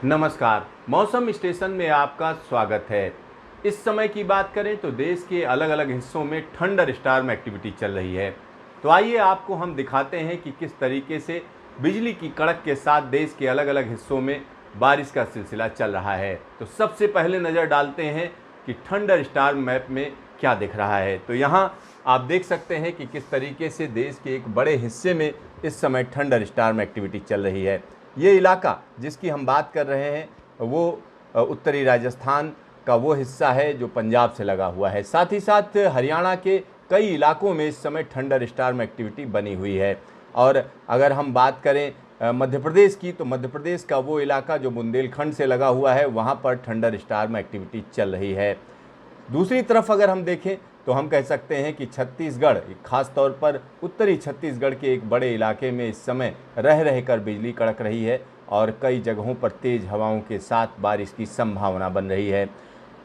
नमस्कार। मौसम स्टेशन में आपका स्वागत है। इस समय की बात करें तो देश के अलग अलग हिस्सों में थंडर स्टॉर्म एक्टिविटी चल रही है। तो आइए आपको हम दिखाते हैं कि किस तरीके से बिजली की कड़क के साथ देश के अलग अलग हिस्सों में बारिश का सिलसिला चल रहा है। तो सबसे पहले नज़र डालते हैं कि थंडर स्टॉर्म मैप में क्या दिख रहा है। तो यहाँ आप देख सकते हैं कि किस तरीके से देश के एक बड़े हिस्से में इस समय थंडर स्टॉर्म एक्टिविटी चल रही है। ये इलाका जिसकी हम बात कर रहे हैं वो उत्तरी राजस्थान का वो हिस्सा है जो पंजाब से लगा हुआ है। साथ ही साथ हरियाणा के कई इलाकों में इस समय थंडर स्टॉर्म एक्टिविटी बनी हुई है। और अगर हम बात करें मध्य प्रदेश की, तो मध्य प्रदेश का वो इलाका जो बुंदेलखंड से लगा हुआ है, वहाँ पर थंडर स्टॉर्म एक्टिविटी चल रही है। दूसरी तरफ अगर हम देखें तो हम कह सकते हैं कि छत्तीसगढ़, खास तौर पर उत्तरी छत्तीसगढ़ के एक बड़े इलाके में इस समय रह रहकर बिजली कड़क रही है और कई जगहों पर तेज़ हवाओं के साथ बारिश की संभावना बन रही है।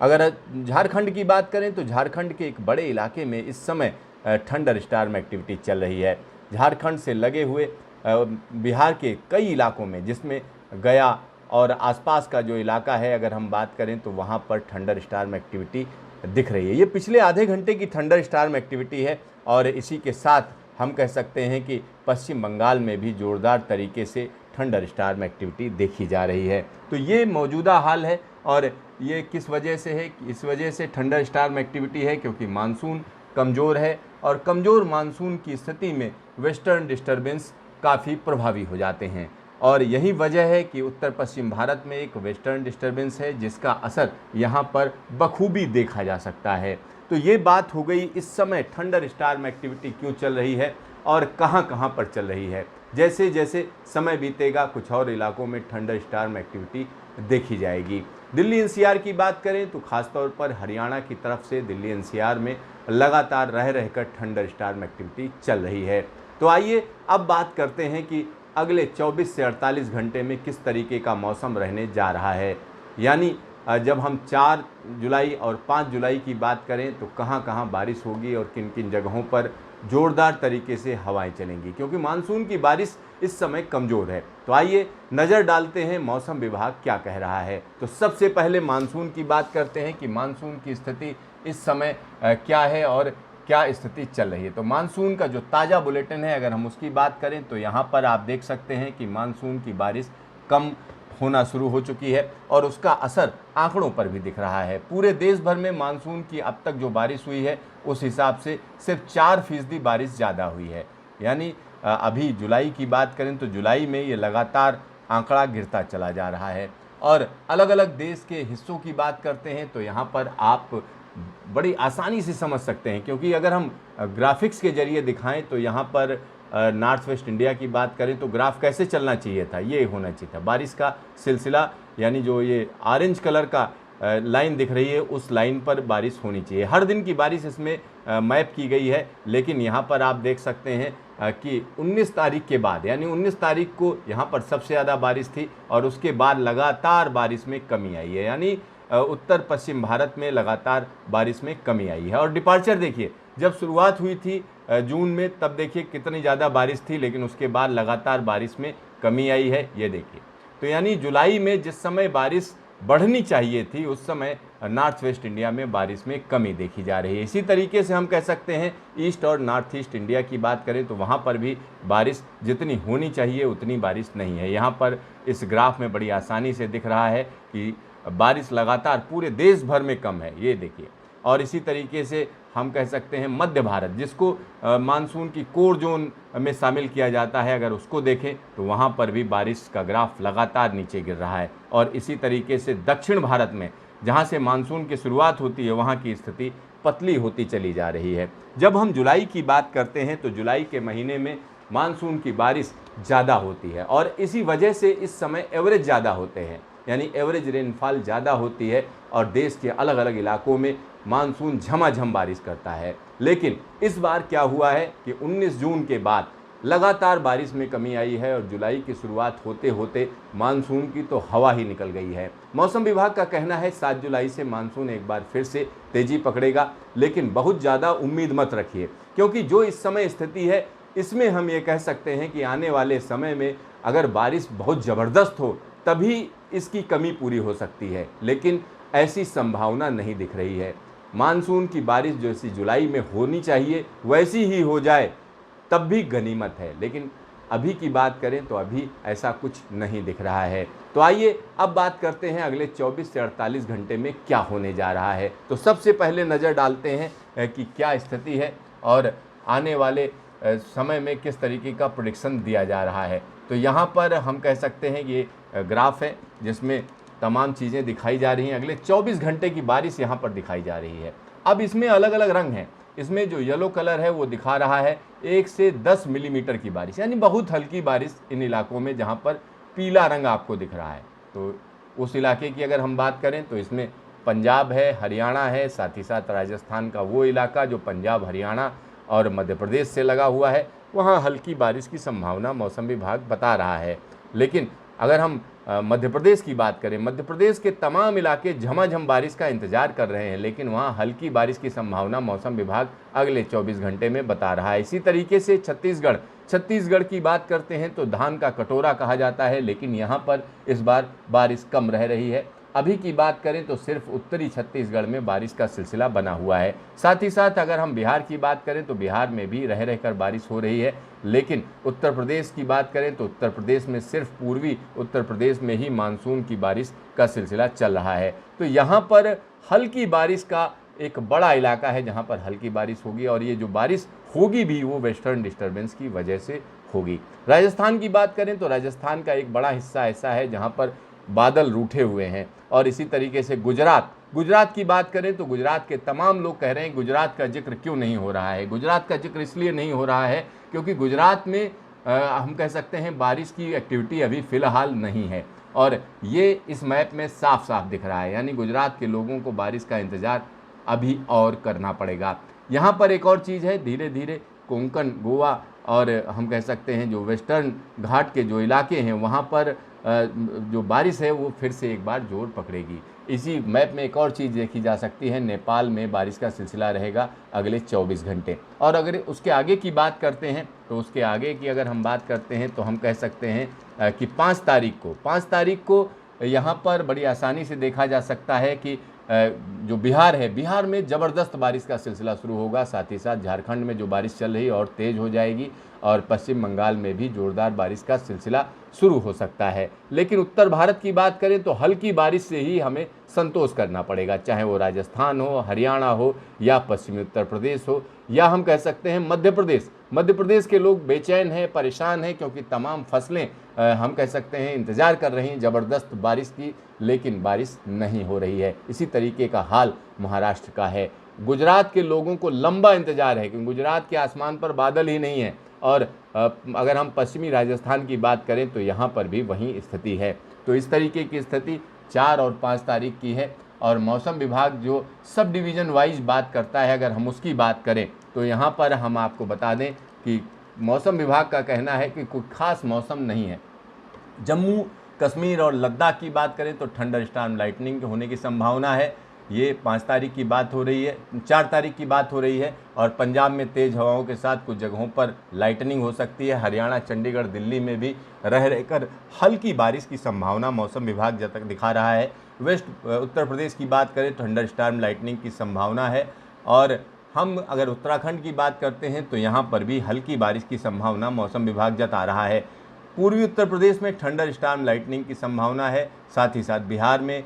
अगर झारखंड की बात करें तो झारखंड के एक बड़े इलाके में इस समय थंडर स्टॉर्म एक्टिविटी चल रही है। झारखंड से लगे हुए बिहार के कई इलाकों में, जिसमें गया और आसपास का जो इलाका है, अगर हम बात करें तो वहाँ पर थंडर स्टॉर्म एक्टिविटी दिख रही है। ये पिछले आधे घंटे की थंडर स्टॉर्म एक्टिविटी है और इसी के साथ हम कह सकते हैं कि पश्चिम बंगाल में भी ज़ोरदार तरीके से थंडर स्टॉर्म एक्टिविटी देखी जा रही है। तो ये मौजूदा हाल है और ये किस वजह से है? इस वजह से थंडर स्टॉर्म एक्टिविटी है क्योंकि मानसून कमज़ोर है और कमज़ोर मानसून की स्थिति में वेस्टर्न डिस्टर्बेंस काफ़ी प्रभावी हो जाते हैं। और यही वजह है कि उत्तर पश्चिम भारत में एक वेस्टर्न डिस्टर्बेंस है जिसका असर यहाँ पर बखूबी देखा जा सकता है। तो ये बात हो गई इस समय थंडर स्टॉर्म एक्टिविटी क्यों चल रही है और कहाँ कहाँ पर चल रही है। जैसे जैसे समय बीतेगा कुछ और इलाकों में थंडर स्टॉर्म एक्टिविटी देखी जाएगी। दिल्ली एनसीआर की बात करें तो खासतौर पर हरियाणा की तरफ से दिल्ली एनसीआर में लगातार रह रहकर थंडर स्टॉर्म एक्टिविटी चल रही है। तो आइए अब बात करते हैं कि अगले 24 से 48 घंटे में किस तरीके का मौसम रहने जा रहा है। यानी जब हम 4 जुलाई और 5 जुलाई की बात करें तो कहां कहां बारिश होगी और किन किन जगहों पर ज़ोरदार तरीके से हवाएं चलेंगी, क्योंकि मानसून की बारिश इस समय कमज़ोर है। तो आइए नज़र डालते हैं मौसम विभाग क्या कह रहा है। तो सबसे पहले मानसून की बात करते हैं कि मानसून की स्थिति इस समय क्या है और क्या स्थिति चल रही है। तो मानसून का जो ताज़ा बुलेटिन है, अगर हम उसकी बात करें तो यहाँ पर आप देख सकते हैं कि मानसून की बारिश कम होना शुरू हो चुकी है और उसका असर आंकड़ों पर भी दिख रहा है। पूरे देश भर में मानसून की अब तक जो बारिश हुई है उस हिसाब से सिर्फ 4% बारिश ज़्यादा हुई है। यानी अभी जुलाई की बात करें तो जुलाई में ये लगातार आंकड़ा गिरता चला जा रहा है। और अलग अलग देश के हिस्सों की बात करते हैं तो यहाँ पर आप बड़ी आसानी से समझ सकते हैं, क्योंकि अगर हम ग्राफिक्स के जरिए दिखाएं तो यहाँ पर नॉर्थ वेस्ट इंडिया की बात करें तो ग्राफ कैसे चलना चाहिए था, ये होना चाहिए था बारिश का सिलसिला, यानी जो ये ऑरेंज कलर का लाइन दिख रही है उस लाइन पर बारिश होनी चाहिए। हर दिन की बारिश इसमें मैप की गई है, लेकिन यहाँ पर आप देख सकते हैं कि 19 तारीख के बाद, यानी 19 तारीख को यहाँ पर सबसे ज़्यादा बारिश थी और उसके बाद लगातार बारिश में कमी आई है। यानी उत्तर पश्चिम भारत में लगातार बारिश में कमी आई है। और डिपार्चर देखिए, जब शुरुआत हुई थी जून में, तब देखिए कितनी ज़्यादा बारिश थी, लेकिन उसके बाद लगातार बारिश में कमी आई है, ये देखिए। तो यानी जुलाई में जिस समय बारिश बढ़नी चाहिए थी उस समय नॉर्थ वेस्ट इंडिया में बारिश में कमी देखी जा रही है। इसी तरीके से हम कह सकते हैं ईस्ट और नॉर्थ ईस्ट इंडिया की बात करें तो वहाँ पर भी बारिश जितनी होनी चाहिए उतनी बारिश नहीं है। यहाँ पर इस ग्राफ में बड़ी आसानी से दिख रहा है कि बारिश लगातार पूरे देश भर में कम है, ये देखिए। और इसी तरीके से हम कह सकते हैं मध्य भारत, जिसको मानसून की कोर जोन में शामिल किया जाता है, अगर उसको देखें तो वहाँ पर भी बारिश का ग्राफ लगातार नीचे गिर रहा है। और इसी तरीके से दक्षिण भारत में, जहाँ से मानसून की शुरुआत होती है, वहाँ की स्थिति पतली होती चली जा रही है। जब हम जुलाई की बात करते हैं तो जुलाई के महीने में मानसून की बारिश ज़्यादा होती है और इसी वजह से इस समय एवरेज ज़्यादा होते हैं, यानी एवरेज रेनफॉल ज़्यादा होती है और देश के अलग अलग इलाकों में मानसून झमाझम बारिश करता है। लेकिन इस बार क्या हुआ है कि 19 जून के बाद लगातार बारिश में कमी आई है और जुलाई की शुरुआत होते होते मानसून की तो हवा ही निकल गई है। मौसम विभाग का कहना है 7 जुलाई से मानसून एक बार फिर से तेज़ी पकड़ेगा, लेकिन बहुत ज़्यादा उम्मीद मत रखिए, क्योंकि जो इस समय स्थिति है इसमें हम ये कह सकते हैं कि आने वाले समय में अगर बारिश बहुत ज़बरदस्त हो तभी इसकी कमी पूरी हो सकती है, लेकिन ऐसी संभावना नहीं दिख रही है। मानसून की बारिश जैसी जुलाई में होनी चाहिए वैसी ही हो जाए तब भी गनीमत है, लेकिन अभी की बात करें तो अभी ऐसा कुछ नहीं दिख रहा है। तो आइए अब बात करते हैं अगले 24 से 48 घंटे में क्या होने जा रहा है। तो सबसे पहले नज़र डालते हैं कि क्या स्थिति है और आने वाले समय में किस तरीके का प्रेडिक्शन दिया जा रहा है। तो यहाँ पर हम कह सकते हैं ये ग्राफ है जिसमें तमाम चीज़ें दिखाई जा रही हैं। अगले 24 घंटे की बारिश यहाँ पर दिखाई जा रही है। अब इसमें अलग अलग रंग हैं। इसमें जो येलो कलर है वो दिखा रहा है 1 से 10 मिलीमीटर की बारिश, यानी बहुत हल्की बारिश इन इलाकों में जहाँ पर पीला रंग आपको दिख रहा है। तो उस इलाके की अगर हम बात करें तो इसमें पंजाब है, हरियाणा है, साथ ही साथ राजस्थान का वो इलाका जो पंजाब, हरियाणा और मध्य प्रदेश से लगा हुआ है, वहाँ हल्की बारिश की संभावना मौसम विभाग बता रहा है। लेकिन अगर हम मध्य प्रदेश की बात करें, मध्य प्रदेश के तमाम इलाके झमाझम बारिश का इंतजार कर रहे हैं, लेकिन वहाँ हल्की बारिश की संभावना मौसम विभाग अगले 24 घंटे में बता रहा है। इसी तरीके से छत्तीसगढ़ की बात करते हैं तो धान का कटोरा कहा जाता है, लेकिन यहाँ पर इस बार बारिश कम रह रही है। अभी की बात करें तो सिर्फ उत्तरी छत्तीसगढ़ में बारिश का सिलसिला बना हुआ है। साथ ही साथ अगर हम बिहार की बात करें तो बिहार में भी रह रहकर बारिश हो रही है, लेकिन उत्तर प्रदेश की बात करें तो उत्तर प्रदेश में सिर्फ पूर्वी उत्तर प्रदेश में ही मानसून की बारिश का सिलसिला चल रहा है। तो यहाँ पर हल्की बारिश का एक बड़ा इलाका है जहाँ पर हल्की बारिश होगी, और ये जो बारिश होगी भी वो वेस्टर्न डिस्टर्बेंस की वजह से होगी। राजस्थान की बात करें तो राजस्थान का एक बड़ा हिस्सा ऐसा है जहाँ पर बादल रूठे हुए हैं, और इसी तरीके से गुजरात की बात करें तो गुजरात के तमाम लोग कह रहे हैं गुजरात का जिक्र क्यों नहीं हो रहा है। गुजरात का जिक्र इसलिए नहीं हो रहा है क्योंकि गुजरात में हम कह सकते हैं बारिश की एक्टिविटी अभी फ़िलहाल नहीं है, और ये इस मैप में साफ साफ दिख रहा है। यानी गुजरात के लोगों को बारिश का इंतज़ार अभी और करना पड़ेगा। यहाँ पर एक और चीज़ है, धीरे धीरे कोंकण, गोवा और हम कह सकते हैं जो वेस्टर्न घाट के जो इलाके हैं वहाँ पर जो बारिश है वो फिर से एक बार जोर पकड़ेगी। इसी मैप में एक और चीज़ देखी जा सकती है, नेपाल में बारिश का सिलसिला रहेगा अगले 24 घंटे। और अगर उसके आगे की बात करते हैं तो उसके आगे की अगर हम बात करते हैं तो हम कह सकते हैं कि 5 तारीख को यहाँ पर बड़ी आसानी से देखा जा सकता है कि जो बिहार है, बिहार में ज़बरदस्त बारिश का सिलसिला शुरू होगा। साथ ही साथ झारखंड में जो बारिश चल रही और तेज़ हो जाएगी, और पश्चिम बंगाल में भी ज़ोरदार बारिश का सिलसिला शुरू हो सकता है। लेकिन उत्तर भारत की बात करें तो हल्की बारिश से ही हमें संतोष करना पड़ेगा, चाहे वो राजस्थान हो, हरियाणा हो, या पश्चिमी उत्तर प्रदेश हो, या हम कह सकते हैं मध्य प्रदेश के लोग बेचैन हैं, परेशान हैं, क्योंकि तमाम फसलें हम कह सकते हैं इंतज़ार कर रही हैं ज़बरदस्त बारिश की, लेकिन बारिश नहीं हो रही है। इसी तरीके का हाल महाराष्ट्र का है। गुजरात के लोगों को लंबा इंतज़ार है क्योंकि गुजरात के आसमान पर बादल ही नहीं है, और अगर हम पश्चिमी राजस्थान की बात करें तो यहाँ पर भी वही स्थिति है। तो इस तरीके की स्थिति 4 और 5 तारीख की है। और मौसम विभाग जो सब डिवीज़न वाइज बात करता है, अगर हम उसकी बात करें तो यहाँ पर हम आपको बता दें कि मौसम विभाग का कहना है कि कोई ख़ास मौसम नहीं है। जम्मू कश्मीर और लद्दाख की बात करें तो थंडर स्टॉर्म लाइटनिंग होने की संभावना है। ये 5 तारीख की बात हो रही है, 4 तारीख की बात हो रही है। और पंजाब में तेज़ हवाओं के साथ कुछ जगहों पर लाइटनिंग हो सकती है। हरियाणा, चंडीगढ़, दिल्ली में भी रहकर हल्की बारिश की संभावना मौसम विभाग जब तक दिखा रहा है। उत्तर प्रदेश की बात करें तो थंडर स्टॉर्म लाइटनिंग की संभावना है। और हम अगर उत्तराखंड की बात करते हैं तो यहाँ पर भी हल्की बारिश की संभावना मौसम विभाग जता रहा है। पूर्वी उत्तर प्रदेश में थंडर स्टॉर्म लाइटनिंग की संभावना है। साथ ही साथ बिहार में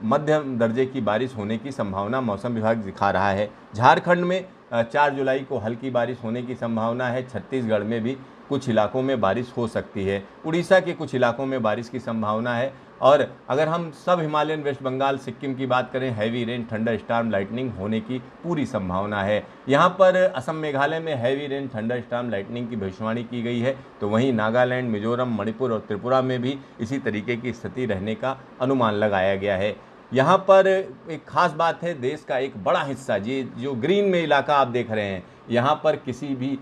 मध्यम दर्जे की बारिश होने की संभावना मौसम विभाग दिखा रहा है। झारखंड में 4 जुलाई को हल्की बारिश होने की संभावना है। छत्तीसगढ़ में भी कुछ इलाकों में बारिश हो सकती है। उड़ीसा के कुछ इलाकों में बारिश की संभावना है। और अगर हम सब हिमालयन, वेस्ट बंगाल, सिक्किम की बात करें, heavy rain, thunder storm lightning होने की पूरी संभावना है। यहाँ पर असम, मेघालय में heavy rain, thunder storm lightning की भविष्यवाणी की गई है। तो वहीं नागालैंड, मिजोरम, मणिपुर और त्रिपुरा में भी इसी तरीके की स्थिति रहने का अनुमान लगाया गया है। यहाँ पर एक खास बात है, देश का एक बड़ा हिस्सा जो ग्रीन में इलाका आप देख रहे हैं, यहाँ पर किसी भी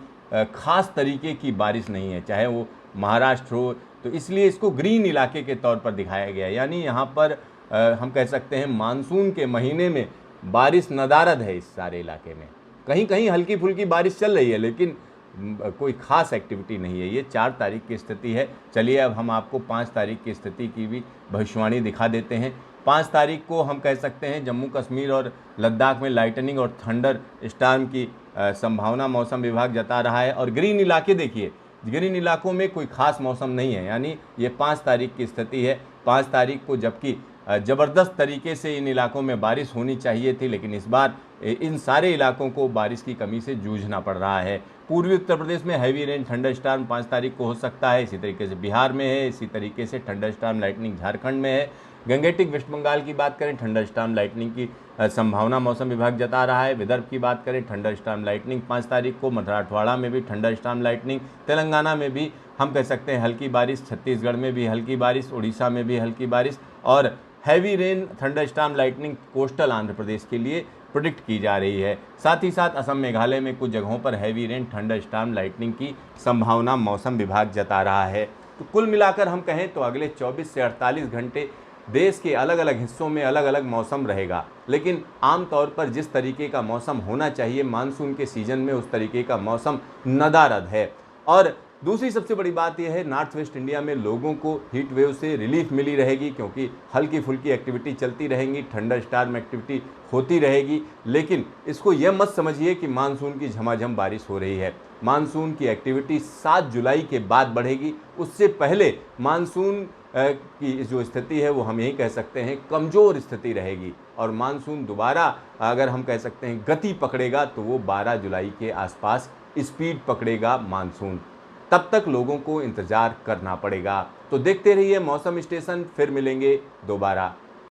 खास तरीके की बारिश नहीं है, चाहे वो महाराष्ट्र हो, तो इसलिए इसको ग्रीन इलाके के तौर पर दिखाया गया है। यानी यहाँ पर हम कह सकते हैं मानसून के महीने में बारिश नदारद है इस सारे इलाके में। कहीं कहीं हल्की फुल्की बारिश चल रही है, लेकिन कोई ख़ास एक्टिविटी नहीं है। ये 4 तारीख की स्थिति है। चलिए अब हम आपको 5 तारीख की स्थिति की भी भविष्यवाणी दिखा देते हैं। 5 तारीख को हम कह सकते हैं जम्मू कश्मीर और लद्दाख में लाइटनिंग और थंडर स्टॉर्म की संभावना मौसम विभाग जता रहा है। और ग्रीन इलाके देखिए, ग्रीन इलाकों में कोई ख़ास मौसम नहीं है, यानी ये 5 तारीख की स्थिति है। 5 तारीख को जबकि ज़बरदस्त तरीके से इन इलाकों में बारिश होनी चाहिए थी, लेकिन इस बार इन सारे इलाकों को बारिश की कमी से जूझना पड़ रहा है। पूर्वी उत्तर प्रदेश में हैवी रेन थंडर स्टॉर्म 5 तारीख को हो सकता है। इसी तरीके से बिहार में है, इसी तरीके से थंडर स्टॉर्म लाइटनिंग झारखंड में है। गंगेटिक वेस्ट बंगाल की बात करें, थंडर स्टॉर्म लाइटनिंग की संभावना मौसम विभाग जता रहा है। विदर्भ की बात करें, थंडर स्टॉर्म लाइटनिंग 5 तारीख को। मराठवाड़ा में भी थंडर स्टॉर्म लाइटनिंग, तेलंगाना में भी हम कह सकते हैं हल्की बारिश, छत्तीसगढ़ में भी हल्की बारिश, उड़ीसा में भी हल्की बारिश और heavy rain thunder storm lightning coastal Andhra Pradesh के लिए प्रेडिक्ट की जा रही है। साथ ही साथ असम मेघालय में कुछ जगहों पर heavy rain thunder storm lightning की संभावना मौसम विभाग जता रहा है। तो कुल मिलाकर हम कहें तो अगले 24 से 48 घंटे देश के अलग अलग हिस्सों में अलग अलग मौसम रहेगा, लेकिन आमतौर पर जिस तरीके का मौसम होना चाहिए मानसून के सीजन में उस तरीके का मौसम नदारद है। और दूसरी सबसे बड़ी बात यह है, नॉर्थ वेस्ट इंडिया में लोगों को हीट वेव से रिलीफ मिली रहेगी, क्योंकि हल्की फुल्की एक्टिविटी चलती रहेंगी, थंडर स्टॉर्म एक्टिविटी होती रहेगी। लेकिन इसको यह मत समझिए कि मानसून की झमाझम बारिश हो रही है। मानसून की एक्टिविटी 7 जुलाई के बाद बढ़ेगी। उससे पहले मानसून की जो स्थिति है वो हम यही कह सकते हैं कमज़ोर स्थिति रहेगी, और मानसून दोबारा अगर हम कह सकते हैं गति पकड़ेगा तो वो 12 जुलाई के आसपास स्पीड पकड़ेगा मानसून। तब तक लोगों को इंतज़ार करना पड़ेगा। तो देखते रहिए मौसम स्टेशन, फिर मिलेंगे दोबारा।